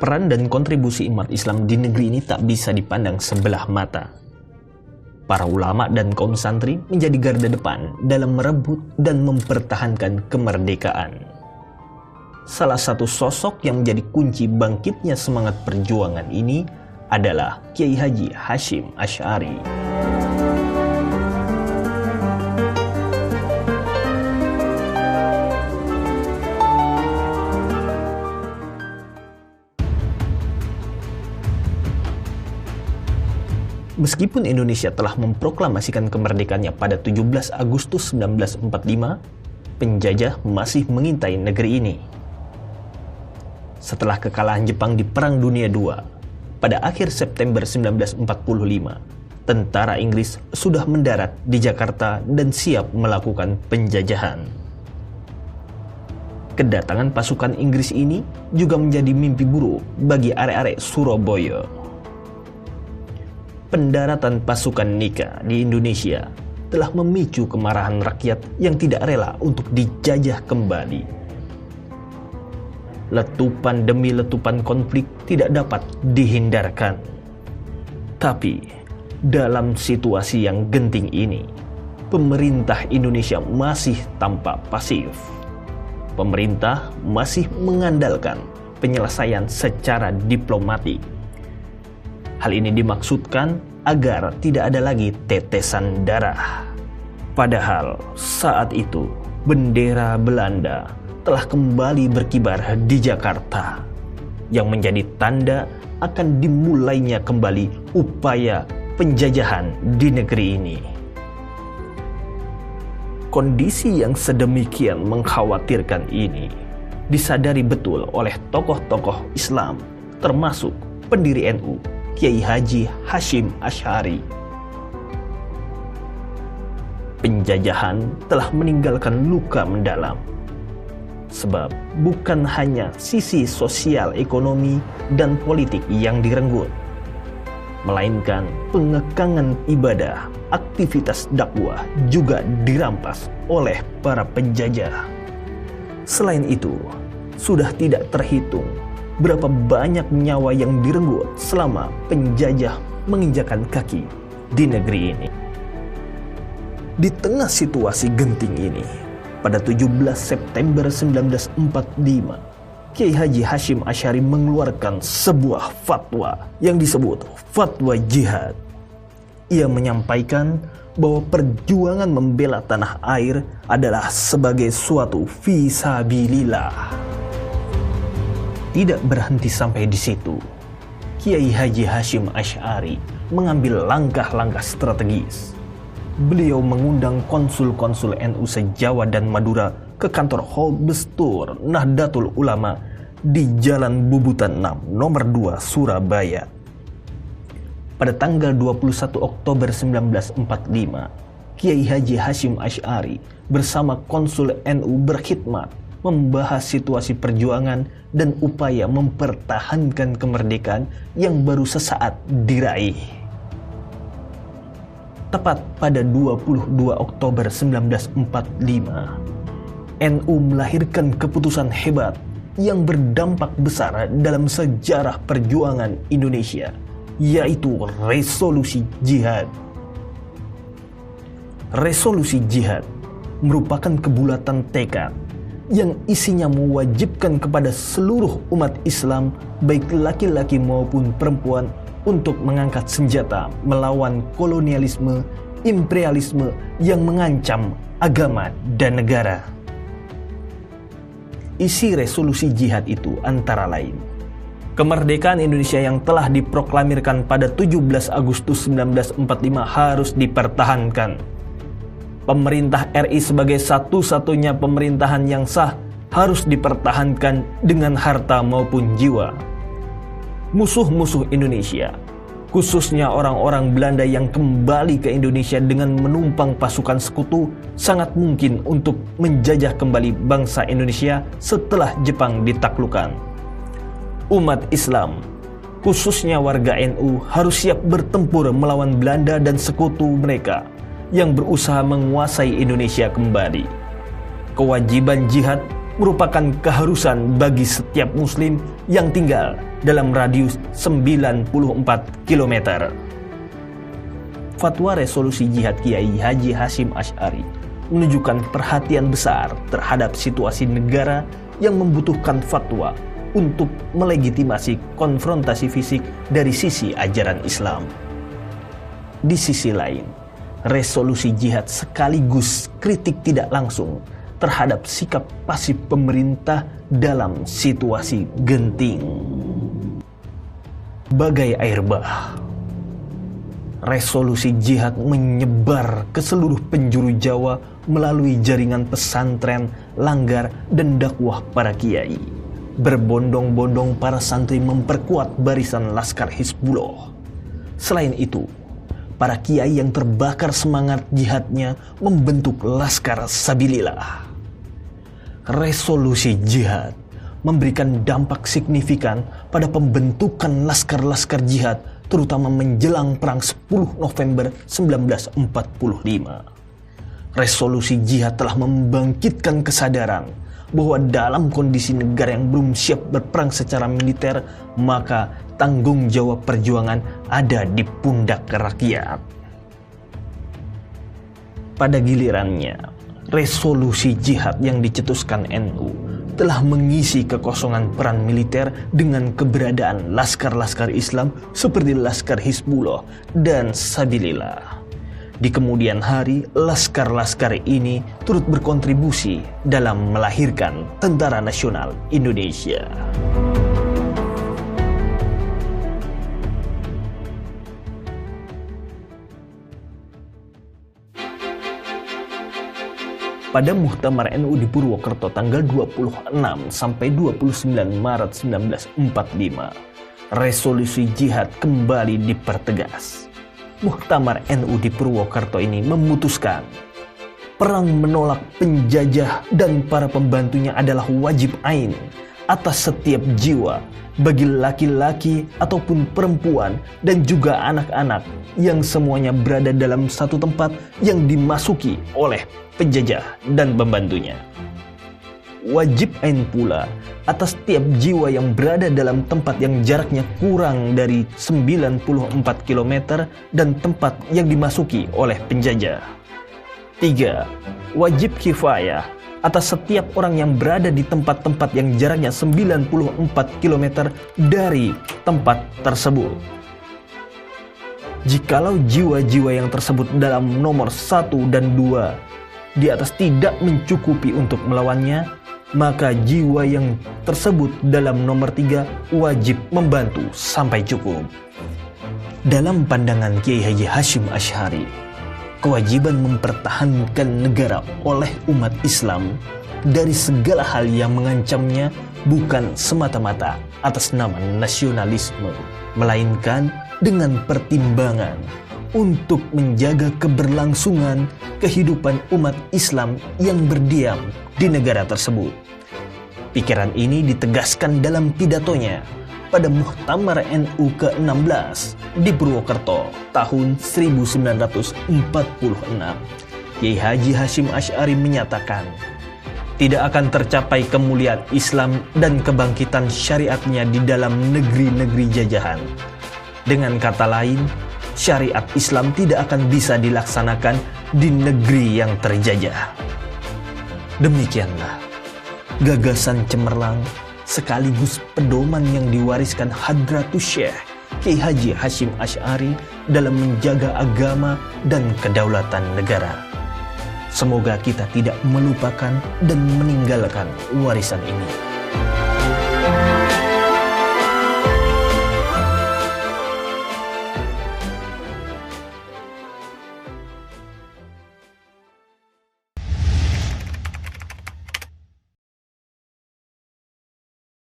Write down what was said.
peran dan kontribusi umat Islam di negeri ini tak bisa dipandang sebelah mata. Para ulama dan kaum santri menjadi garda depan dalam merebut dan mempertahankan kemerdekaan. Salah satu sosok yang menjadi kunci bangkitnya semangat perjuangan ini adalah Kiai Haji Hashim Asy'ari. Meskipun Indonesia telah memproklamasikan kemerdekaannya pada 17 Agustus 1945, penjajah masih mengintai negeri ini. Setelah kekalahan Jepang di Perang Dunia II, pada akhir September 1945, tentara Inggris sudah mendarat di Jakarta dan siap melakukan penjajahan. Kedatangan pasukan Inggris ini juga menjadi mimpi buruk bagi arek-arek Surabaya. Pendaratan pasukan Nika di Indonesia telah memicu kemarahan rakyat yang tidak rela untuk dijajah kembali. Letupan demi letupan konflik tidak dapat dihindarkan. Tapi, dalam situasi yang genting ini, pemerintah Indonesia masih tampak pasif. Pemerintah masih mengandalkan penyelesaian secara diplomatik. Hal ini dimaksudkan agar tidak ada lagi tetesan darah. Padahal saat itu bendera Belanda telah kembali berkibar di Jakarta, yang menjadi tanda akan dimulainya kembali upaya penjajahan di negeri ini. Kondisi yang sedemikian mengkhawatirkan ini disadari betul oleh tokoh-tokoh Islam, termasuk pendiri NU, Kiai Haji Hashim Asy'ari. Penjajahan telah meninggalkan luka mendalam, sebab bukan hanya sisi sosial, ekonomi, dan politik yang direnggut, melainkan pengekangan ibadah, aktivitas dakwah juga dirampas oleh para penjajah. Selain itu, sudah tidak terhitung berapa banyak nyawa yang direnggut selama penjajah menginjakan kaki di negeri ini. Di tengah situasi genting ini, pada 17 September 1945, Kiai Haji Hashim Asy'ari mengeluarkan sebuah fatwa yang disebut Fatwa Jihad. Ia menyampaikan bahwa perjuangan membela tanah air adalah sebagai suatu fisabilillah. Tidak berhenti sampai di situ, Kiai Haji Hashim Asy'ari mengambil langkah-langkah strategis. Beliau mengundang konsul-konsul NU se-Jawa dan Madura ke kantor Holbestur Nahdlatul Ulama di Jalan Bubutan 6, nomor 2, Surabaya. Pada tanggal 21 Oktober 1945, Kiai Haji Hashim Asy'ari bersama konsul NU berkhidmat membahas situasi perjuangan dan upaya mempertahankan kemerdekaan yang baru sesaat diraih. Tepat pada 22 Oktober 1945, NU melahirkan keputusan hebat yang berdampak besar dalam sejarah perjuangan Indonesia, yaitu Resolusi Jihad. Resolusi Jihad merupakan kebulatan tekad yang isinya mewajibkan kepada seluruh umat Islam, baik laki-laki maupun perempuan, untuk mengangkat senjata melawan kolonialisme, imperialisme yang mengancam agama dan negara. Isi resolusi jihad itu antara lain: kemerdekaan Indonesia yang telah diproklamirkan pada 17 Agustus 1945 harus dipertahankan. Pemerintah RI sebagai satu-satunya pemerintahan yang sah harus dipertahankan dengan harta maupun jiwa. Musuh-musuh Indonesia, khususnya orang-orang Belanda yang kembali ke Indonesia dengan menumpang pasukan sekutu, sangat mungkin untuk menjajah kembali bangsa Indonesia setelah Jepang ditaklukkan. Umat Islam, khususnya warga NU, harus siap bertempur melawan Belanda dan sekutu mereka yang berusaha menguasai Indonesia kembali. Kewajiban jihad merupakan keharusan bagi setiap muslim yang tinggal dalam radius 94 km. Fatwa resolusi jihad Kiai Haji Hasyim Asy'ari menunjukkan perhatian besar terhadap situasi negara yang membutuhkan fatwa untuk melegitimasi konfrontasi fisik dari sisi ajaran Islam. Di sisi lain, resolusi jihad sekaligus kritik tidak langsung terhadap sikap pasif pemerintah dalam situasi genting. Bagai air bah, resolusi jihad menyebar ke seluruh penjuru Jawa melalui jaringan pesantren, langgar, dan dakwah para kiai. Berbondong-bondong para santri memperkuat barisan Laskar Hizbullah. Selain itu, para kiai yang terbakar semangat jihadnya membentuk Laskar Sabilillah. Resolusi jihad memberikan dampak signifikan pada pembentukan laskar-laskar jihad, terutama menjelang Perang 10 November 1945. Resolusi jihad telah membangkitkan kesadaran bahwa dalam kondisi negara yang belum siap berperang secara militer, maka tanggung jawab perjuangan ada di pundak rakyat. Pada gilirannya, resolusi jihad yang dicetuskan NU telah mengisi kekosongan peran militer dengan keberadaan laskar-laskar Islam seperti Laskar Hizbullah dan Sabilillah. Di kemudian hari, laskar-laskar ini turut berkontribusi dalam melahirkan Tentara Nasional Indonesia. Pada Muktamar NU di Purwokerto tanggal 26 sampai 29 Maret 1945, resolusi jihad kembali dipertegas. Muktamar NU di Purwokerto ini memutuskan perang menolak penjajah dan para pembantunya adalah wajib ain atas setiap jiwa bagi laki-laki ataupun perempuan dan juga anak-anak yang semuanya berada dalam satu tempat yang dimasuki oleh penjajah dan pembantunya. Wajib ain pula atas setiap jiwa yang berada dalam tempat yang jaraknya kurang dari 94 km dan tempat yang dimasuki oleh penjajah. 3. Wajib kifayah atas setiap orang yang berada di tempat-tempat yang jaraknya 94 km dari tempat tersebut. Jikalau jiwa-jiwa yang tersebut dalam nomor 1 dan 2 di atas tidak mencukupi untuk melawannya, maka jiwa yang tersebut dalam nomor 3 wajib membantu sampai cukup. Dalam pandangan Kiai Haji Hasyim Asy'ari, kewajiban mempertahankan negara oleh umat Islam dari segala hal yang mengancamnya bukan semata-mata atas nama nasionalisme, melainkan dengan pertimbangan untuk menjaga keberlangsungan kehidupan umat Islam yang berdiam di negara tersebut. Pikiran ini ditegaskan dalam pidatonya pada Muktamar NU ke-16 di Purwokerto tahun 1946. Kiai Haji Hasyim Asy'ari menyatakan, tidak akan tercapai kemuliaan Islam dan kebangkitan syariatnya di dalam negeri-negeri jajahan. Dengan kata lain, syariat Islam tidak akan bisa dilaksanakan di negeri yang terjajah. Demikianlah gagasan cemerlang sekaligus pedoman yang diwariskan Hadratus Syekh Kiai Haji Hasyim Asy'ari dalam menjaga agama dan kedaulatan negara. Semoga kita tidak melupakan dan meninggalkan warisan ini.